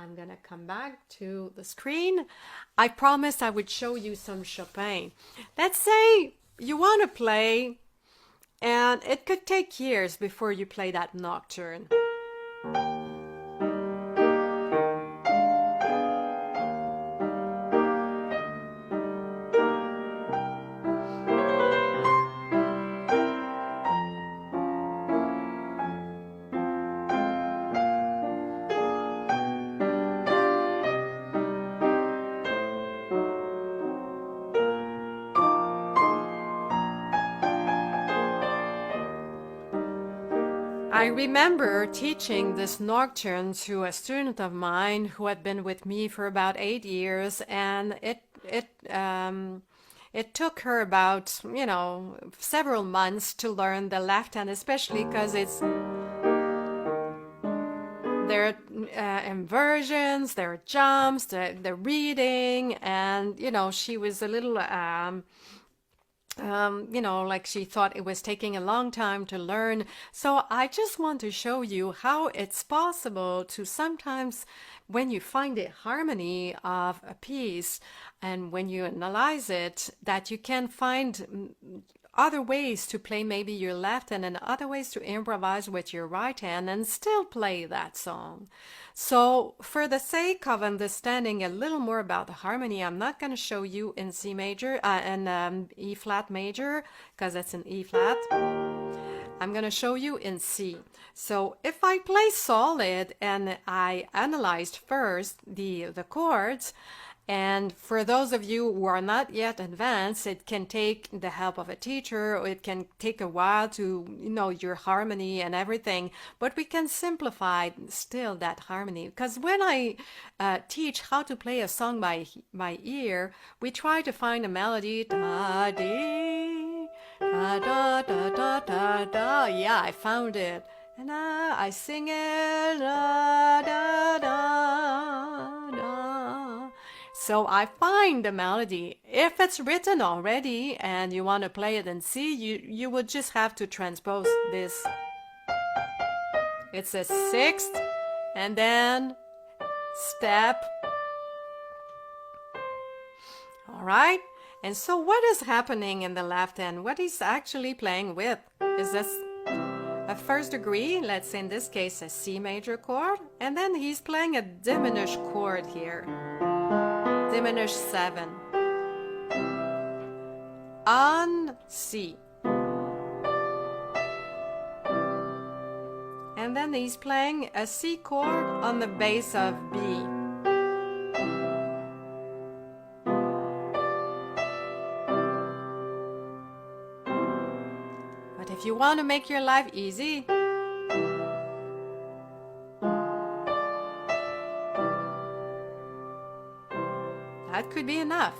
I'm gonna come back to the screen. I promised I would show you some Chopin. Let's say you want to play, and it could take years before you play that Nocturne. I remember teaching this Nocturne to a student of mine who had been with me for about 8 years, and it took her about, several months to learn the left hand, especially because there are inversions, there are jumps, the reading, and she was a little like she thought it was taking a long time to learn. So I just want to show you how it's possible to sometimes, when you find the harmony of a piece and when you analyze it, that you can find other ways to play maybe your left hand and other ways to improvise with your right hand and still play that song. So for the sake of understanding a little more about the harmony, I'm not going to show you in C major and E flat major, because that's an E flat. I'm going to show you in C. So if I play solid and I analyzed first the chords, and for those of you who are not yet advanced, it can take the help of a teacher, or it can take a while to know your harmony and everything, but we can simplify still that harmony. Because when I teach how to play a song by ear, we try to find a melody. Da, dee, da, da, da, da, da, da. Yeah, I found it. And I sing it. Da, da, da, da. So I find the melody. If it's written already and you want to play it in C, you would just have to transpose this. It's a sixth, and then step. All right? And so what is happening in the left hand? What he's actually playing with? Is this a first degree? Let's say in this case a C major chord. And then he's playing a diminished chord here. Diminished 7 on C, and then he's playing a C chord on the bass of B. But if you want to make your life easy, that could be enough.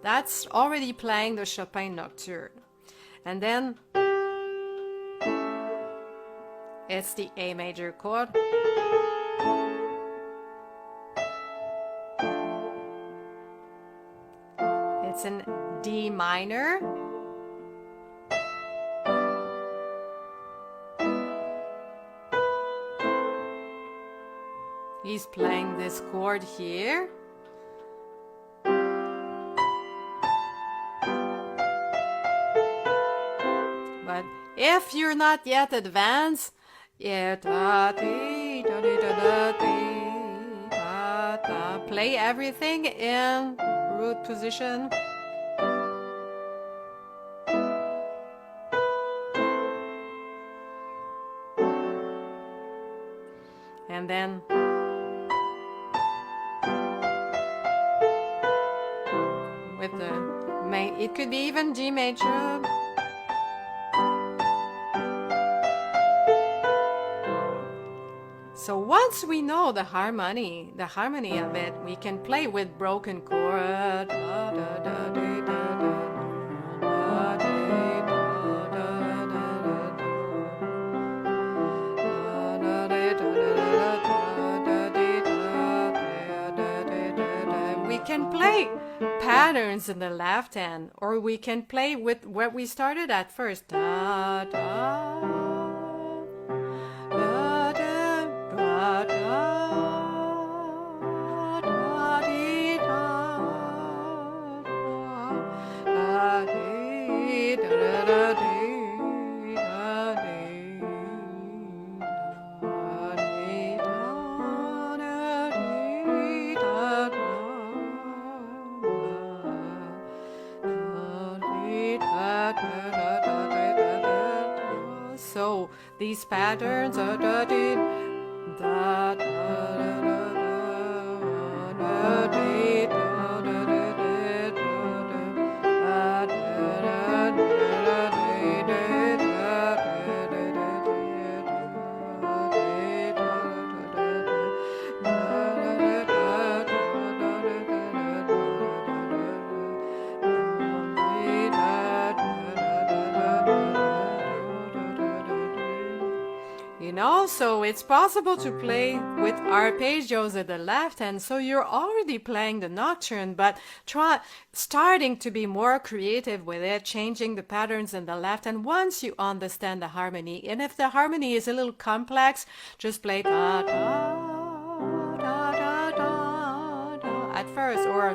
That's already playing the Chopin Nocturne. And then it's the A major chord. It's in D minor. He's playing this chord here. But if you're not yet advanced, play everything in root position. And then with the main, it could be even G major. So once we know the harmony of it, we can play with broken chord. We can play patterns in the left hand, or we can play with what we started at first. Da, da. these patterns. Da, da, dee, da, da, da, da, da, dee, da, da, da, dee, da, da, da, da, da, dee, dee, da, da, da, you know, so it's possible to play with arpeggios at the left hand, so you're already playing the Nocturne, but try starting to be more creative with it, changing the patterns in the left hand once you understand the harmony. And if the harmony is a little complex, just play da da da da da da at first, or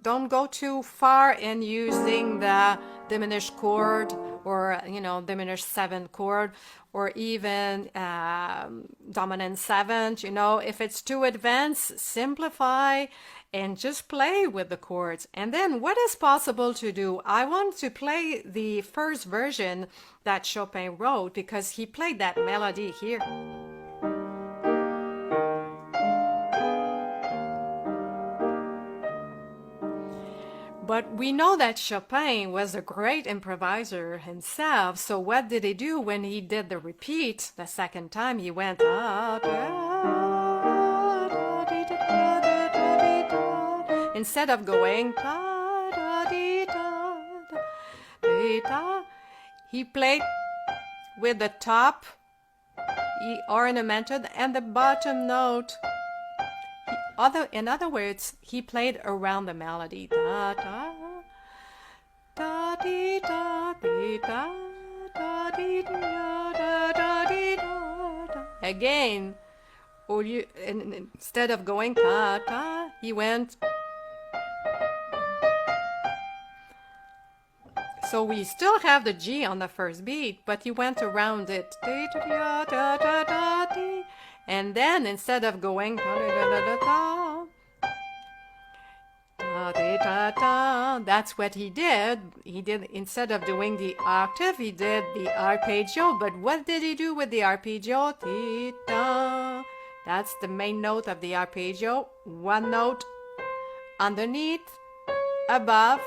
don't go too far in using the diminished chord, or diminished seventh chord, or even dominant seventh. If it's too advanced, simplify and just play with the chords. And then what is possible to do? I want to play the first version that Chopin wrote, because he played that melody here. But we know that Chopin was a great improviser himself, so what did he do when he did the repeat the second time? He went instead of going he played with the top, he ornamented, and the bottom note. In other words, he played around the melody. Da da da dee da dee da da dee da da da dee da da. Again, instead of going ta ta, he went. So we still have the G on the first beat, but he went around it. Dee da da da da dee. And then instead of going that's what he did. Instead of doing the octave, he did the arpeggio. But what did he do with the arpeggio? That's the main note of the arpeggio. One note underneath, above,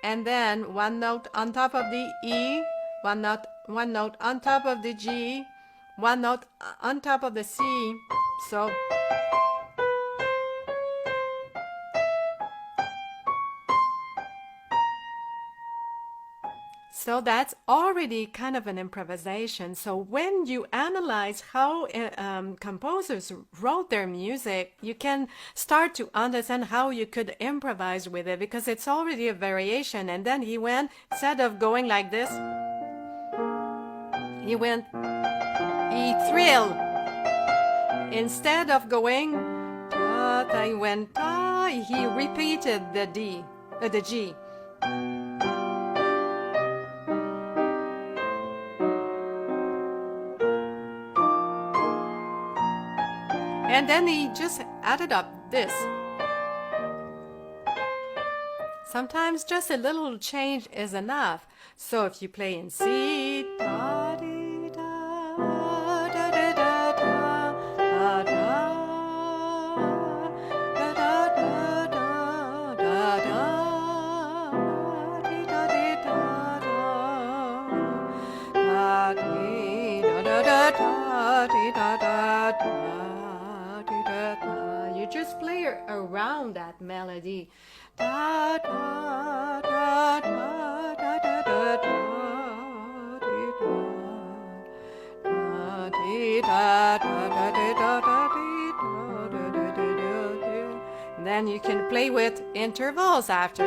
and then one note on top of the E, one note on top of the G, one note on top of the C. So that's already kind of an improvisation. So when you analyze how composers wrote their music, you can start to understand how you could improvise with it, because it's already a variation. And then he went, instead of going like this, he thrilled. Instead of going ta, he went ta, he repeated the G. And then he just added up this. Sometimes just a little change is enough. So if you play in C, da, dee, da, da, da, da, da, da, da, da, da, da, da, da, dee, da, dee, da, da, dee, da, da, da, da, dee, da, da, da. You just play around that melody. Da, da, da, da, da, da, da, da. Then you can play with intervals after.